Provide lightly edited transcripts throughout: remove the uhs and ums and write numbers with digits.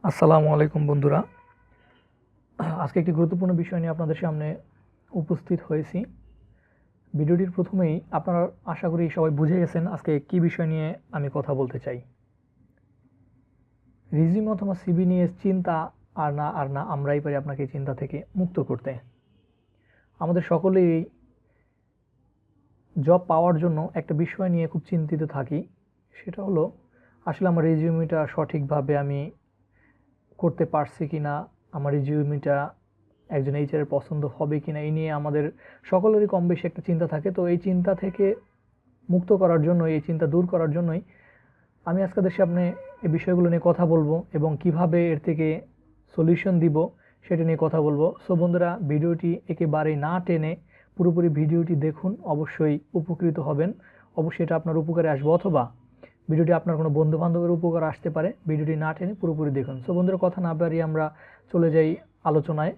আসসালামু আলাইকুম বন্ধুরা। আজকে একটি গুরুত্বপূর্ণ বিষয় নিয়ে আপনাদের সামনে উপস্থিত হয়েছি। ভিডিওটির প্রথমেই আপনারা আশা করি সবাই বুঝে গেছেন আজকে কী বিষয় নিয়ে আমি কথা বলতে চাই। রিজিউম অথবা সিভি নিয়ে চিন্তা আর না আমরাই পারি আপনাকে চিন্তা থেকে মুক্ত করতে। আমাদের সকলেই জব পাওয়ার জন্য একটা বিষয় নিয়ে খুব চিন্তিত থাকি, সেটা হলো আসলে আমার রিজিউমিটা সঠিকভাবে আমি করতে পারছি কিনা, আমার রিজিউমিটা একজন এইচআরের পছন্দ হবে কিনা, এই নিয়ে আমাদের সকলেরই কম বেশি একটা চিন্তা থাকে। তো এই চিন্তা থেকে মুক্ত করার জন্য, এই চিন্তা দূর করার জন্যই আমি আজকের সামনে এই বিষয়গুলো নিয়ে কথা বলবো এবং কিভাবে এর থেকে সলিউশন দিব সেটা নিয়ে কথা বলবো। সো বন্ধুরা, ভিডিওটি একেবারেই না টেনে পুরোপুরি ভিডিওটি দেখুন, অবশ্যই উপকৃত হবেন। অবশ্যই এটা আপনার উপকারে আসবে, অথবা ভিডিওটি আপনার কোনো বন্ধু বান্ধবের উপকার আসতে পারে। ভিডিওটি না টেনে পুরোপুরি দেখুন। সো বন্ধুরা, কথা না বাড়িয়ে আমরা চলে যাই আলোচনায়।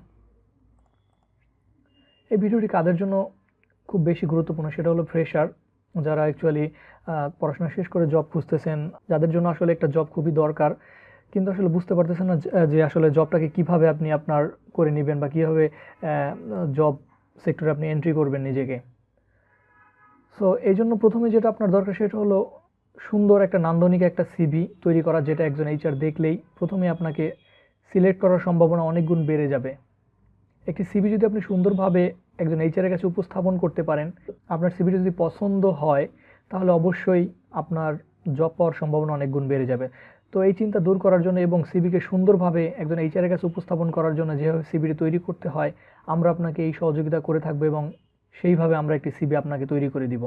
এই ভিডিওটি কাদের জন্য খুব বেশি গুরুত্বপূর্ণ সেটা হলো ফ্রেশার, যারা অ্যাকচুয়ালি পড়াশোনা শেষ করে জব খুঁজতেছেন, যাদের জন্য আসলে একটা জব খুবই দরকার, কিন্তু আসলে বুঝতে পারতেছেন না যে আসলে জবটাকে কিভাবে আপনি আপনার করে নেবেন বা কীভাবে জব সেক্টরে আপনি এন্ট্রি করবেন নিজেকে। সো এই জন্য প্রথমে যেটা আপনার দরকার সেটা হলো সুন্দর একটা নান্দনিক একটা সিভি তৈরি করা, যেটা একজন এইচআর দেখলেই প্রথমে আপনাকে সিলেক্ট করার সম্ভাবনা অনেক গুণ বেড়ে যাবে। একটি সিভি যদি আপনি সুন্দরভাবে একজন এইচআরের কাছে উপস্থাপন করতে পারেন, আপনার সিভিটি যদি পছন্দ হয়, তাহলে অবশ্যই আপনার জব পাওয়ার সম্ভাবনা অনেক গুণ বেড়ে যাবে। তো এই চিন্তা দূর করার জন্য এবং সিভিকে সুন্দরভাবে একজন এইচআরের কাছে উপস্থাপন করার জন্য যেভাবে সিভিটি তৈরি করতে হয়, আমরা আপনাকে এই সহযোগিতা করে থাকবো এবং সেইভাবে আমরা একটি সিভি আপনাকে তৈরি করে দিব।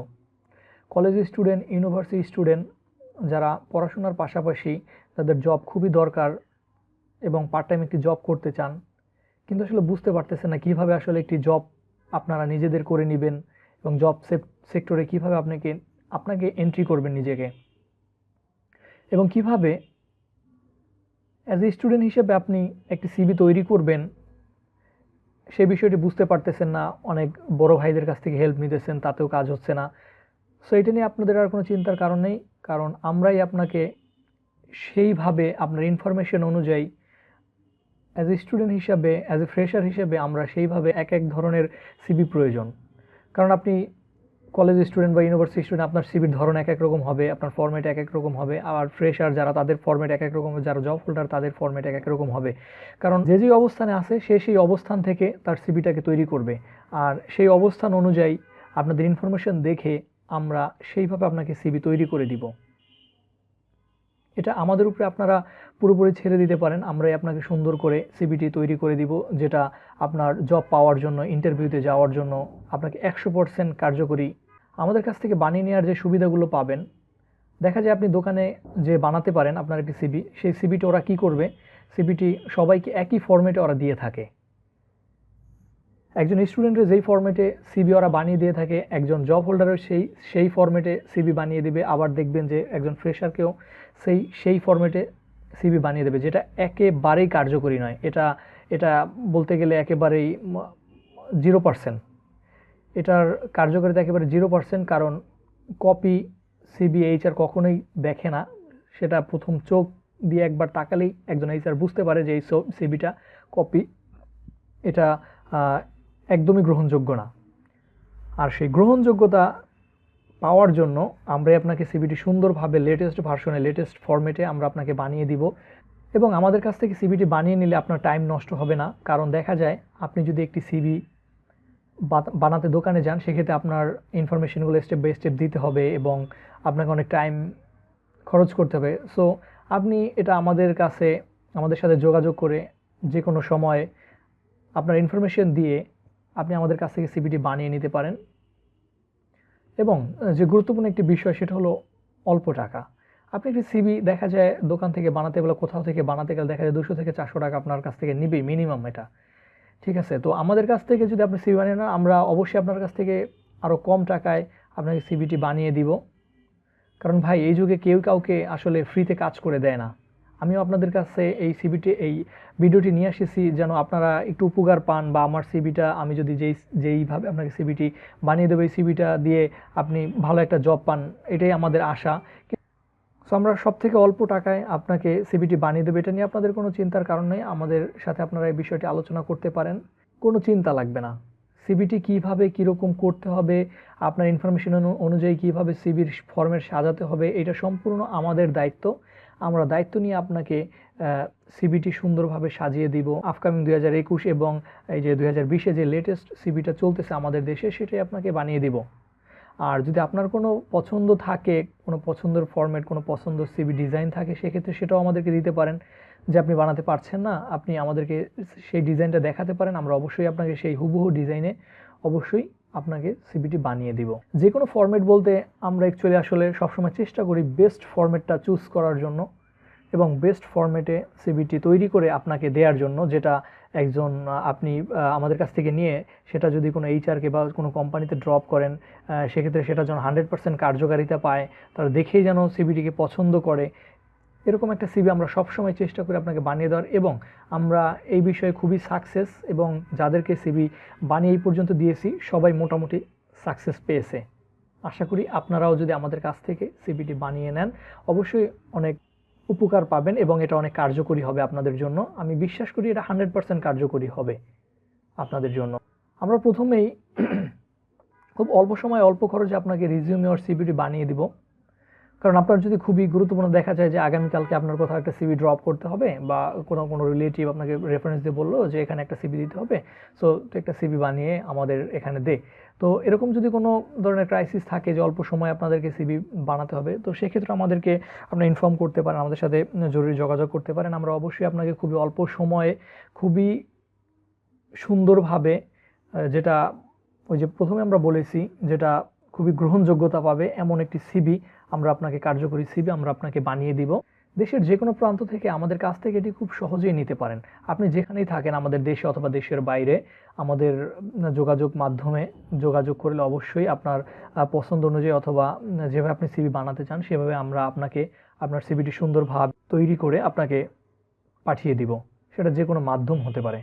কলেজ স্টুডেন্ট, ইউনিভার্সিটি স্টুডেন্ট যারা পড়াশোনার পাশাপাশি তাদের জব খুবই দরকার এবং পার্ট টাইম একটি জব করতে চান, কিন্তু আসলে বুঝতে পারতেছেন না কীভাবে আসলে একটি জব আপনারা নিজেদের করে নেবেন এবং জব সেক্টরে কীভাবে আপনাকে এন্ট্রি করবেন নিজেকে, এবং কিভাবে অ্যাজ এ স্টুডেন্ট হিসেবে আপনি একটি সিভি তৈরি করবেন, সেই বিষয়টি বুঝতে পারতেছেন না। অনেক বড় ভাইদের কাছ থেকে হেল্প নিতেছেন, তাতেও কাজ হচ্ছে না। সো এটা নিয়ে আপনাদের আর কোনো চিন্তার কারণ নেই, কারণ আমরাই আপনাকে সেইভাবে আপনার ইনফরমেশন অনুযায়ী অ্যাজ এ স্টুডেন্ট হিসাবে, অ্যাজ এ ফ্রেশার হিসেবে আমরা সেইভাবে এক এক ধরনের সিভি প্রয়োজন। কারণ আপনি কলেজ স্টুডেন্ট বা ইউনিভার্সিটি স্টুডেন্ট, আপনার সিভির ধরন এক এক রকম হবে, আপনার ফরম্যাট এক এক রকম হবে। আর ফ্রেশার যারা, তাদের ফরম্যাট এক এক রকম হবে, যারা জব হোল্ডার তাদের ফরম্যাট এক এক রকম হবে। কারণ যে যে অবস্থানে আছে সে সেই অবস্থান থেকে তার সিভিটাকে তৈরি করবে, আর সেই অবস্থান অনুযায়ী আপনাদের ইনফরমেশন দেখে আমরা সেইভাবে আপনাকে সিভি তৈরি করে দিব। এটা আমাদের উপরে আপনারা পুরোপুরি ছেড়ে দিতে পারেন, আমরাই আপনাকে সুন্দর করে সিভিটি তৈরি করে দিব, যেটা আপনার জব পাওয়ার জন্য, ইন্টারভিউতে যাওয়ার জন্য আপনাকে 100% কার্যকরী। আমাদের কাছ থেকে বানিয়ে নেওয়ার যে সুবিধাগুলো পাবেন, দেখা যায় আপনি দোকানে যে বানাতে পারেন আপনার একটি সিভি, সেই সিভিটি ওরা কী করবে, সিভিটি সবাইকে একই ফরম্যাটে ওরা দিয়ে থাকে। একজন স্টুডেন্টের যেই ফরম্যাটে সিভি ওরা বানিয়ে দিয়ে থাকে, একজন জব হোল্ডারের সেই ফরম্যাটে সিভি বানিয়ে দেবে। আবার দেখবেন যে একজন ফ্রেশারকেও সেই ফরম্যাটে সিভি বানিয়ে দেবে, যেটা একেবারেই কার্যকরী নয়। এটা বলতে গেলে একেবারেই 0%। এটার কার্যকারিতা একেবারে 0%, কারণ কপি সিভি এইচআর কখনোই দেখে না। সেটা প্রথম চোখ দিয়ে একবার তাকালেই একজন এইচআর বুঝতে পারে যে এই সিভিটা কপি। এটা একদমই গ্রহণযোগ্য না। আর সেই গ্রহণযোগ্যতা পাওয়ার জন্য আমরাই আপনাকে সিভিটি সুন্দরভাবে লেটেস্ট ভার্সনে, লেটেস্ট ফরম্যাটে আমরা আপনাকে বানিয়ে দিব। এবং আমাদের কাছ থেকে সিভিটি বানিয়ে নিলে আপনার টাইম নষ্ট হবে না। কারণ দেখা যায় আপনি যদি একটি সিভি বানাতে দোকানে যান, সেক্ষেত্রে আপনার ইনফরমেশনগুলো স্টেপ বাই স্টেপ দিতে হবে এবং আপনাকে অনেক টাইম খরচ করতে হবে। সো আপনি এটা আমাদের সাথে যোগাযোগ করে যে কোনো সময় আপনার ইনফরমেশন দিয়ে আপনি আমাদের কাছ থেকে সিভিটি বানিয়ে নিতে পারেন। এবং যে গুরুত্বপূর্ণ একটি বিষয় সেটা হলো অল্প টাকা। আপনি একটি সিভি দেখা যায় দোকান থেকে বানাতে গেলে, কোথাও থেকে বানাতে গেলে দেখা যায় 200 থেকে 400 টাকা আপনার কাছ থেকে নিবেই মিনিমাম। এটা ঠিক আছে। তো আমাদের কাছ থেকে যদি আপনি সিভি বানিয়ে নেন, আমরা অবশ্যই আপনার কাছ থেকে আরও কম টাকায় আপনাকে সিভিটি বানিয়ে দিব। কারণ ভাই, এই যুগে কেউ কাউকে আসলে ফ্রিতে কাজ করে দেয় না। আমিও আপনাদের কাছে এই ভিডিওটি নিয়ে এসেছি যেন আপনারা একটু উপকার পান, বা আমার সিভিটা আমি যদি যেইভাবে আপনাকে সিভিটি বানিয়ে দেবো, এই সিভিটা দিয়ে আপনি ভালো একটা জব পান, এটাই আমাদের আশা। সো আমরা সবথেকে অল্প টাকায় আপনাকে সিভিটি বানিয়ে দেবো, এটা নিয়ে আপনাদের কোনো চিন্তার কারণ নেই। আমাদের সাথে আপনারা এই বিষয়টি আলোচনা করতে পারেন, কোনো চিন্তা লাগবে না। সিভিটি কীভাবে কীরকম করতে হবে, আপনার ইনফরমেশন অনুযায়ী কীভাবে সিভির ফর্মেট সাজাতে হবে, এটা সম্পূর্ণ আমাদের দায়িত্ব। আমরা দায়িত্ব নিয়ে আপনাকে সিভিটি সুন্দরভাবে সাজিয়ে দিব। আপকামিং 2021 এবং এই যে 2020-এ যে লেটেস্ট সিভিটা চলতেছে আমাদের দেশে, সেটাই আপনাকে বানিয়ে দিব। আর যদি আপনার কোনো পছন্দ থাকে, কোনো পছন্দের ফরম্যাট, কোনো পছন্দ সিভি ডিজাইন থাকে, সেক্ষেত্রে সেটাও আমাদেরকে দিতে পারেন। যে আপনি বানাতে পারছেন না, আপনি আমাদেরকে সেই ডিজাইনটা দেখাতে পারেন, আমরা অবশ্যই আপনাকে সেই হুবহু ডিজাইনে অবশ্যই আপনাকে সিভিটি বানিয়ে দিব। যে কোনো ফরম্যাট বলতে আমরা অ্যাকচুয়ালি আসলে সবসময় চেষ্টা করি বেস্ট ফরম্যাটটা চুজ করার জন্য এবং বেস্ট ফরম্যাটে সিভিটি তৈরি করে আপনাকে দেওয়ার জন্য, যেটা একজন আপনি আমাদের কাছ থেকে নিয়ে সেটা যদি কোনো এইচআরকে বা কোনো কোম্পানিতে ড্রপ করেন, সেক্ষেত্রে সেটা যেন 100% কার্যকারিতা পায়, তারা দেখেই যেন সিভিটিকে পছন্দ করে, এরকম একটা সিভি আমরা সবসময় চেষ্টা করি আপনাকে বানিয়ে দেওয়ার। এবং আমরা এই বিষয়ে খুবই সাকসেস, এবং যাদেরকে সিভি বানিয়ে এই পর্যন্ত দিয়েছি সবাই মোটামুটি সাকসেস পেয়েছে। আশা করি আপনারাও যদি আমাদের কাছ থেকে সিভিটি বানিয়ে নেন, অবশ্যই অনেক উপকার পাবেন এবং এটা অনেক কার্যকরী হবে আপনাদের জন্য। আমি বিশ্বাস করি এটা 100% কার্যকরী হবে আপনাদের জন্য। আমরা প্রথমেই খুব অল্প সময় অল্প খরচে আপনাকে রিজিউমে আর সিভিটি বানিয়ে দিব। কারণ আপনার যদি খুবই গুরুত্বপূর্ণ দেখা যায় যে আগামীকালকে আপনার কোথাও একটা সিভি ড্রপ করতে হবে, বা কোনো রিলেটিভ আপনাকে রেফারেন্স দিয়ে বললো যে এখানে একটা সিভি দিতে হবে, সো একটা সিভি বানিয়ে আমাদের এখানে দে। তো এরকম যদি কোনো ধরনের ক্রাইসিস থাকে যে অল্প সময় আপনাদেরকে সিভি বানাতে হবে, তো সেক্ষেত্রে আমাদেরকে আপনারা ইনফর্ম করতে পারেন, আমাদের সাথে জরুরি যোগাযোগ করতে পারেন। আমরা অবশ্যই আপনাকে খুবই অল্প সময়ে খুবই সুন্দরভাবে, যেটা ওই যে প্রথমে আমরা বলেছি, যেটা খুবই গ্রহণযোগ্যতা পাবে এমন একটি সিভি আমরা আপনাকে, কার্যকরী সিভি আমরা আপনাকে বানিয়ে দিব। দেশের যে কোনো প্রান্ত থেকে আমাদের কাছ থেকে এটি খুব সহজেই নিতে পারেন। আপনি যেখানেই থাকেন আমাদের দেশে অথবা দেশের বাইরে, আমাদের মাধ্যমে যোগাযোগ করলে অবশ্যই আপনার পছন্দ অনুযায়ী অথবা যেভাবে আপনি সিভি বানাতে চান সেভাবে আমরা আপনাকে আপনার সিভিটি সুন্দরভাবে তৈরি করে আপনাকে পাঠিয়ে দিব। সেটা যে কোনো মাধ্যম হতে পারে,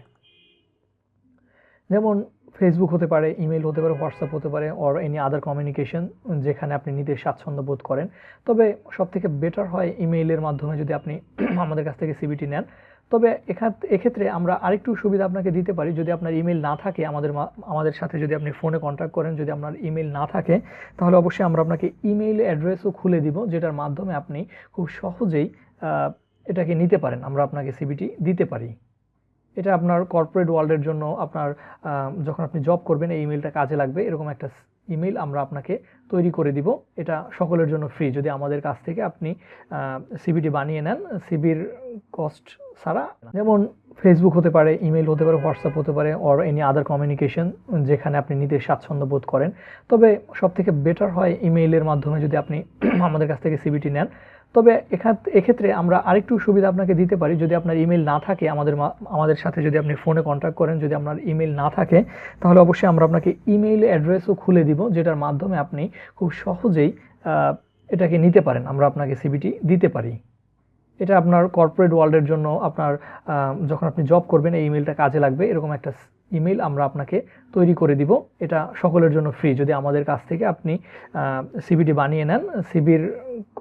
যেমন ফেসবুক হতে পারে, ইমেল হতে পারে, হোয়াটসঅ্যাপ হতে পারে, অর এনি আদার কমিউনিকেশন যেখানে আপনি নিতে স্বাচ্ছন্দ্য বোধ করেন। তবে সবথেকে বেটার হয় ইমেইলের মাধ্যমে যদি আপনি আমাদের কাছ থেকে সিভিটি নেন। তবে এক্ষেত্রে আমরা আরেকটু সুবিধা আপনাকে দিতে পারি। যদি আপনার ইমেল না থাকে, আমাদের সাথে যদি আপনি ফোনে কন্ট্যাক্ট করেন, যদি আপনার ইমেল না থাকে, তাহলে অবশ্যই আমরা আপনাকে ইমেইল অ্যাড্রেসও খুলে দিব, যেটার মাধ্যমে আপনি খুব সহজেই এটাকে নিতে পারেন, আমরা আপনাকে সিভিটি দিতে পারি। এটা আপনার কর্পোরেট ওয়ার্ল্ডের জন্য, আপনার যখন আপনি জব করবেন এই ইমেলটা কাজে লাগবে, এরকম একটা ইমেল আমরা আপনাকে তৈরি করে দিব। এটা সকলের জন্য ফ্রি যদি আমাদের কাছ থেকে আপনি সিভিটি বানিয়ে নেন, সিভির কস্ট ছাড়া। যেমন ফেসবুক হতে পারে, ইমেল হতে পারে, হোয়াটসঅ্যাপ হতে পারে, অর এনি আদার কমিউনিকেশন যেখানে আপনি নিতে স্বাচ্ছন্দ্য বোধ করেন। তবে সবথেকে বেটার হয় ইমেইলের মাধ্যমে যদি আপনি আমাদের কাছ থেকে সিভিটি নেন। তবে এক্ষেত্রে আমরা আরেকটু সুবিধা আপনাকে দিতে পারি। যদি আপনার ইমেল না থাকে, আমাদের সাথে যদি আপনি ফোনে কন্ট্যাক্ট করেন, যদি আপনার ইমেল না থাকে, তাহলে অবশ্যই আমরা আপনাকে ইমেইল অ্যাড্রেসও খুলে দিব, যেটার মাধ্যমে আপনি খুব সহজেই এটাকে নিতে পারেন, আমরা আপনাকে সিভিটি দিতে পারি। এটা আপনার কর্পোরেট ওয়ার্ল্ডের জন্য, আপনার যখন আপনি জব করবেন এই ইমেলটা কাজে লাগবে, এরকম একটা ইমেল আমরা আপনাকে তৈরি করে দিব। এটা সকলের জন্য ফ্রি যদি আমাদের কাছ থেকে আপনি সিভিটি বানিয়ে নেন, সিভির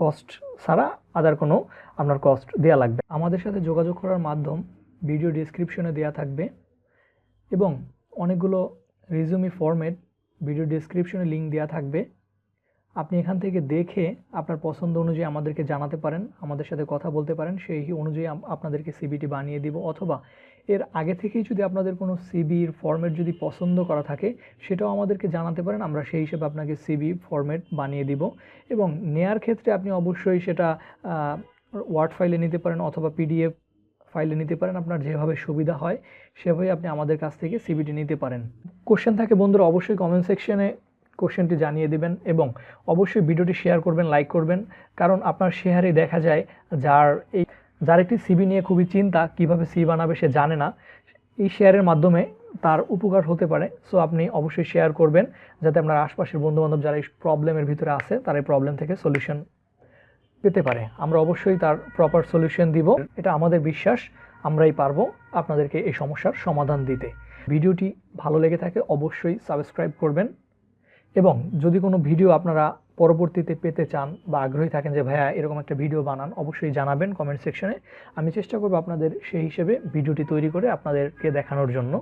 কস্ট ছাড়া আদার কোনো আপনার কস্ট দেওয়া লাগবে। আমাদের সাথে যোগাযোগ করার মাধ্যম ভিডিও ডেসক্রিপশনে দেওয়া থাকবে, এবং অনেকগুলো রিজিউমি ফরম্যাট ভিডিও ডেসক্রিপশনে লিঙ্ক দেওয়া থাকবে। আপনি এখান থেকে দেখে আপনার পছন্দ অনুযায়ী আমাদেরকে জানাতে পারেন, আমাদের সাথে কথা বলতে পারেন, সেই অনুযায়ী আপনাদেরকে সিভিটি বানিয়ে দিব। অথবা এর আগে থেকেই যদি আপনাদের কোনো সিভির ফরম্যাট যদি পছন্দ করা থাকে, সেটাও আমাদেরকে জানাতে পারেন, আমরা সেই হিসেবে আপনাকে সিভি ফরম্যাট বানিয়ে দিব। এবং নেয়ার ক্ষেত্রে আপনি অবশ্যই সেটা ওয়ার্ড ফাইলে নিতে পারেন অথবা পিডিএফ ফাইলে নিতে পারেন, আপনার যেভাবে সুবিধা হয় সেভাবে আপনি আমাদের কাছ থেকে সিভিটি নিতে পারেন। কোশ্চেন থাকে বন্ধুরা, অবশ্যই কমেন্ট সেকশনে কোশ্চেনটি জানিয়ে দেবেন, এবং অবশ্যই ভিডিওটি শেয়ার করবেন, লাইক করবেন। কারণ আপনার শেয়ারে দেখা যায় যার একটি সিভি নিয়ে খুবই চিন্তা, কিভাবে সিভি বানাবে সে জানে না, এই শেয়ারের মাধ্যমে তার উপকার হতে পারে। সো আপনি অবশ্যই শেয়ার করবেন, যাতে আপনার আশপাশের বন্ধুবান্ধব যারা এই প্রবলেমের ভিতরে আছে তারা এই প্রবলেম থেকে সলিউশন পেতে পারে। আমরা অবশ্যই তার প্রপার সলিউশন দিব, এটা আমাদের বিশ্বাস, আমরাই পারবো আপনাদেরকে এই সমস্যার সমাধান দিতে। ভিডিওটি ভালো লেগে থাকে অবশ্যই সাবস্ক্রাইব করবেন, এবং যদি কোনো ভিডিও আপনারা পরবর্তীতে পেতে চান বা আগ্রহী থাকেন যে ভাইয়া এরকম একটা ভিডিও বানান, অবশ্যই জানাবেন কমেন্ট সেকশনে। আমি চেষ্টা করব আপনাদের সেই হিসেবে ভিডিওটি তৈরি করে আপনাদেরকে দেখানোর জন্য।